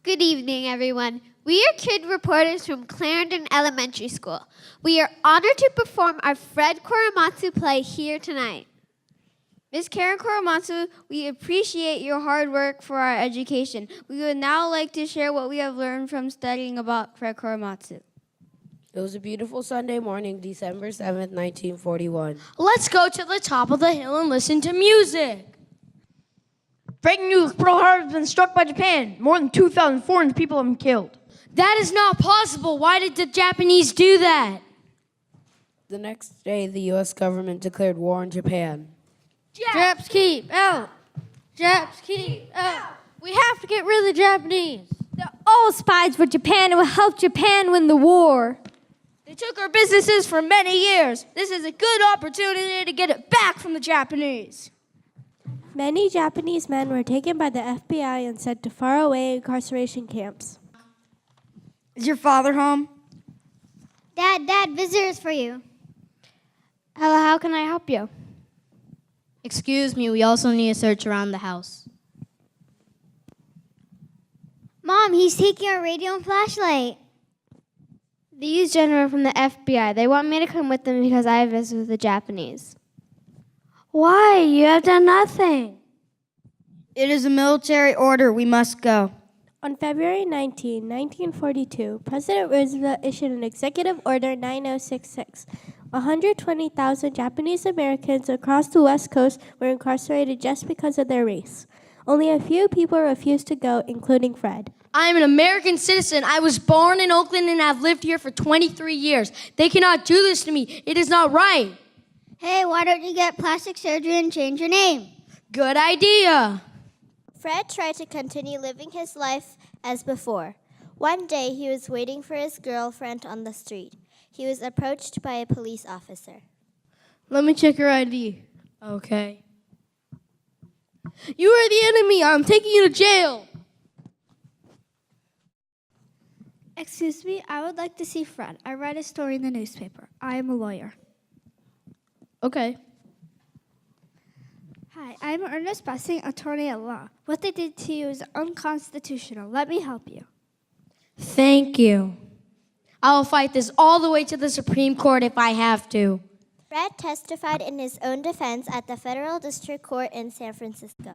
Good evening, everyone. We are kid reporters from Clarendon Elementary School. We are honored to perform our Fred Korematsu play here tonight. Ms. Karen Korematsu, we appreciate your hard work for our education. We would now like to share what we have learned from studying about Fred Korematsu. It was a beautiful Sunday morning, December 7th, 1941. Let's go to the top of the hill and listen to music. Breaking news, Pearl Harbor has been struck by Japan. More than 2,400 people have been killed. That is not possible. Why did the Japanese do that? The next day, the U.S. government declared war on Japan. Japs keep out. Japs keep out. We have to get rid of the Japanese. They're all spies for Japan and will help Japan win the war. They took our businesses for many years. This is a good opportunity to get it back from the Japanese. Many Japanese men were taken by the FBI and sent to faraway incarceration camps. Is your father home? Dad, visitors for you. Hello, how can I help you? Excuse me, we also need a search around the house. Mom, he's taking our radio and flashlight. These gentlemen are from the FBI. They want me to come with them because I have visited with the Japanese. Why? You have done nothing. It is a military order. We must go. On February 19, 1942, President Roosevelt issued an Executive Order 9066. 120,000 Japanese Americans across the West Coast were incarcerated just because of their race. Only a few people refused to go, including Fred. I am an American citizen. I was born in Oakland and have lived here for 23 years. They cannot do this to me. It is not right. Hey, why don't you get plastic surgery and change your name? Good idea. Fred tried to continue living his life as before. One day, he was waiting for his girlfriend on the street. He was approached by a police officer. Let me check your ID. Okay. You are the enemy. I'm taking you to jail. Excuse me, I would like to see Fred. I read a story in the newspaper. I am a lawyer. Okay. Hi, I'm Ernest Bessing, attorney at law. What they did to you is unconstitutional. Let me help you. Thank you. I will fight this all the way to the Supreme Court if I have to. Fred testified in his own defense at the Federal District Court in San Francisco.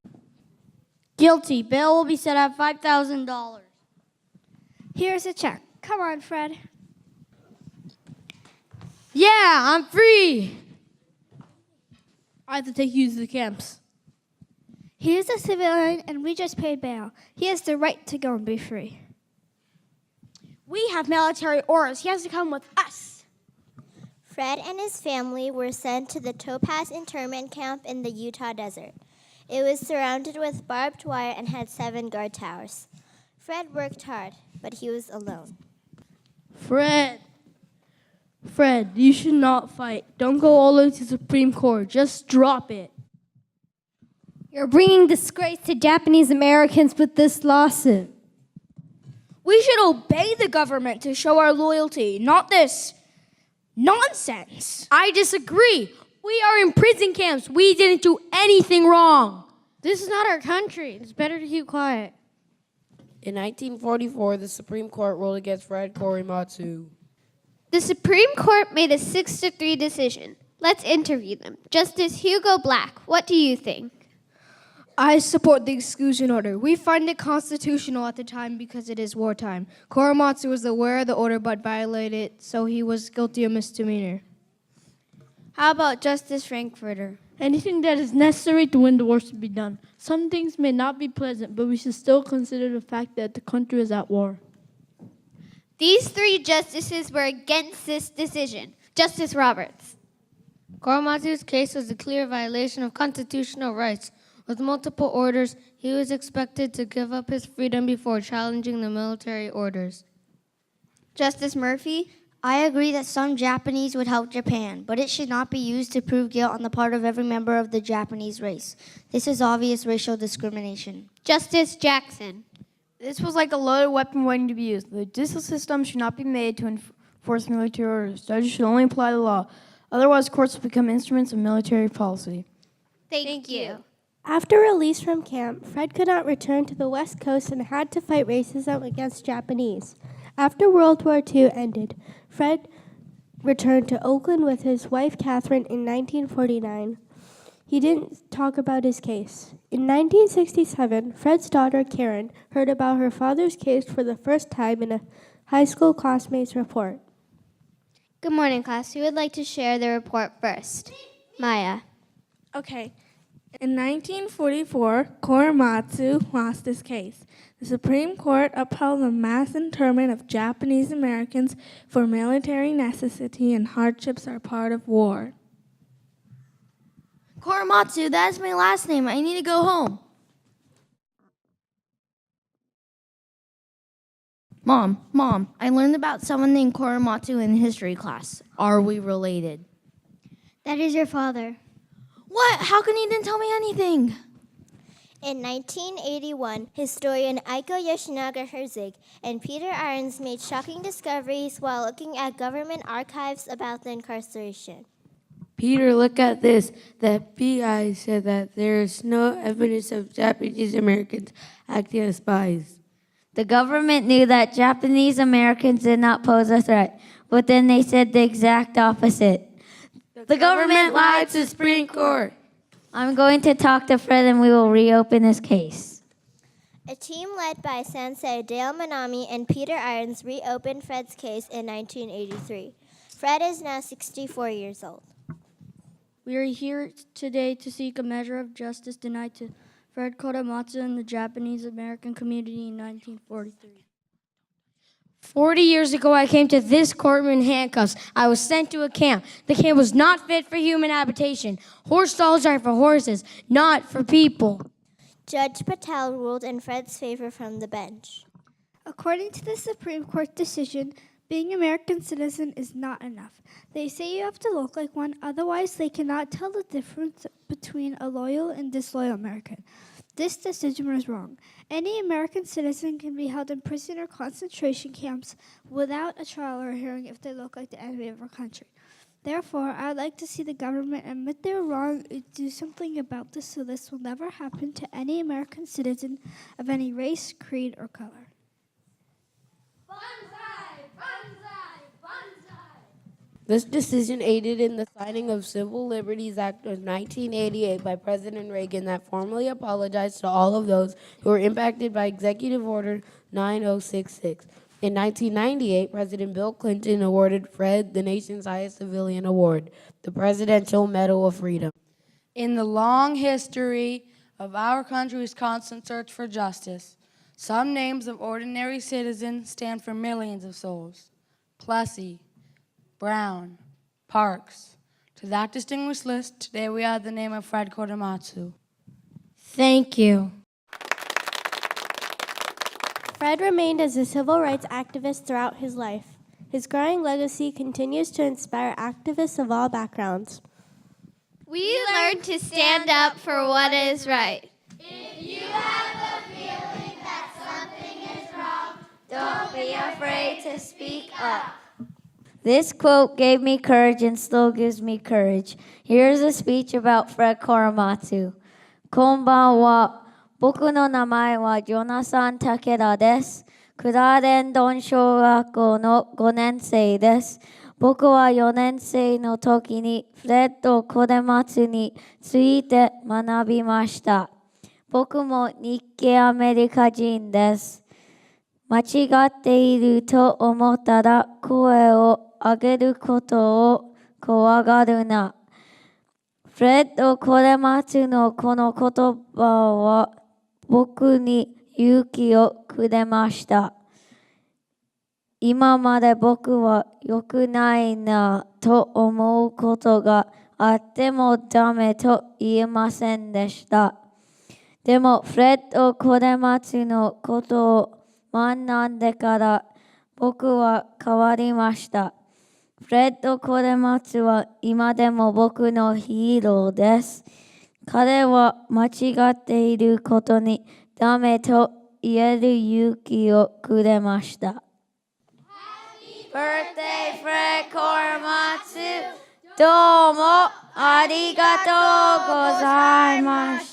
Guilty. Bail will be set at $5,000. Here's a check. Come on, Fred. Yeah, I'm free. I have to take you to the camps. He is a civilian, and we just paid bail. He has the right to go and be free. We have military orders. He has to come with us. Fred and his family were sent to the Topaz internment camp in the Utah desert. It was surrounded with barbed wire and had 7 guard towers. Fred worked hard, but he was alone. Fred, you should not fight. Don't go all the way to the Supreme Court. Just drop it. You're bringing disgrace to Japanese Americans with this lawsuit. We should obey the government to show our loyalty, not this nonsense. I disagree. We are in prison camps. We didn't do anything wrong. This is not our country. It's better to keep quiet. In 1944, the Supreme Court ruled against Fred Korematsu. The Supreme Court made a 6-3 decision. Let's interview them. Justice Hugo Black, what do you think? I support the exclusion order. We find it constitutional at the time because it is wartime. Korematsu was aware of the order but violated it, so he was guilty of misdemeanor. How about Justice Frankfurter? Anything that is necessary to win the war should be done. Some things may not be pleasant, but we should still consider the fact that the country is at war. These 3 justices were against this decision. Justice Roberts. Korematsu's case was a clear violation of constitutional rights. With multiple orders, he was expected to give up his freedom before challenging the military orders. Justice Murphy. I agree that some Japanese would help Japan, but it should not be used to prove guilt on the part of every member of the Japanese race. This is obvious racial discrimination. Justice Jackson. This was like a loaded weapon waiting to be used. The judicial system should not be made to enforce military orders. Judges should only apply the law. Otherwise, courts will become instruments of military policy. Thank you. After release from camp, Fred could not return to the West Coast and had to fight racism against Japanese. After World War II ended, Fred returned to Oakland with his wife Catherine in 1949. He didn't talk about his case. In 1967, Fred's daughter Karen heard about her father's case for the first time in a high school classmate's report. Good morning, class. Who would like to share the report first? Maya. Okay. In 1944, Korematsu lost his case. The Supreme Court upheld the mass internment of Japanese Americans for military necessity and hardships are part of war. Korematsu, that's my last name. I need to go home. Mom, I learned about someone named Korematsu in history class. Are we related? That is your father. What? How can he didn't tell me anything? In 1981, historian Aiko Yoshinaga Herzig and Peter Ahrens made shocking discoveries while looking at government archives about the incarceration. Peter, look at this. The FBI said that there is no evidence of Japanese Americans acting as spies. The government knew that Japanese Americans did not pose a threat, but then they said the exact opposite. The government lied to the Supreme Court. I'm going to talk to Fred and we will reopen this case. A team led by Sensei Dale Manami and Peter Ahrens reopened Fred's case in 1983. Fred is now 64 years old. We are here today to seek a measure of justice denied to Fred Korematsu and the Japanese American community in 1943. 40 years ago, I came to this courtroom in handcuffs. I was sent to a camp. The camp was not fit for human habitation. Horse stalls are for horses, not for people. Judge Patel ruled in Fred's favor from the bench. According to the Supreme Court decision, being American citizen is not enough. They say you have to look like one, otherwise they cannot tell the difference between a loyal and disloyal American. This decision was wrong. Any American citizen can be held in prison or concentration camps without a trial or hearing if they look like the enemy of our country. Therefore, I'd like to see the government admit they're wrong and do something about this so this will never happen to any American citizen of any race, creed, or color. This decision aided in the signing of Civil Liberties Act of 1988 by President Reagan that formally apologized to all of those who were impacted by Executive Order 9066. In 1998, President Bill Clinton awarded Fred the nation's highest civilian award, the Presidential Medal of Freedom. In the long history of our country's constant search for justice, some names of ordinary citizens stand for millions of souls. Plessy, Brown, Parks. To that distinguished list, today we add the name of Fred Korematsu. Thank you. Fred remained as a civil rights activist throughout his life. His growing legacy continues to inspire activists of all backgrounds. We learned to stand up for what is right. If you have the feeling that something is wrong, don't be afraid to speak up. This quote gave me courage and still gives me courage. Here's a speech about Fred Korematsu. こんばんは。僕の名前はジョナサン・タケダです。クラーレンドン小学校の5年生です。僕は4年生の時にフレッド・コレマツについて学びました。僕も日系アメリカ人です。間違っていると思ったら声を上げることを怖がるな。フレッド・コレマツのこの言葉は僕に勇気をくれました。今まで僕は良くないなと思うことがあってもダメと言えませんでした。でもフレッド・コレマツのことを学んでから僕は変わりました。フレッド・コレマツは今でも僕のヒーローです。彼は間違っていることにダメと言える勇気をくれました。Birthday, Fred Korematsu! どうもありがとうございました。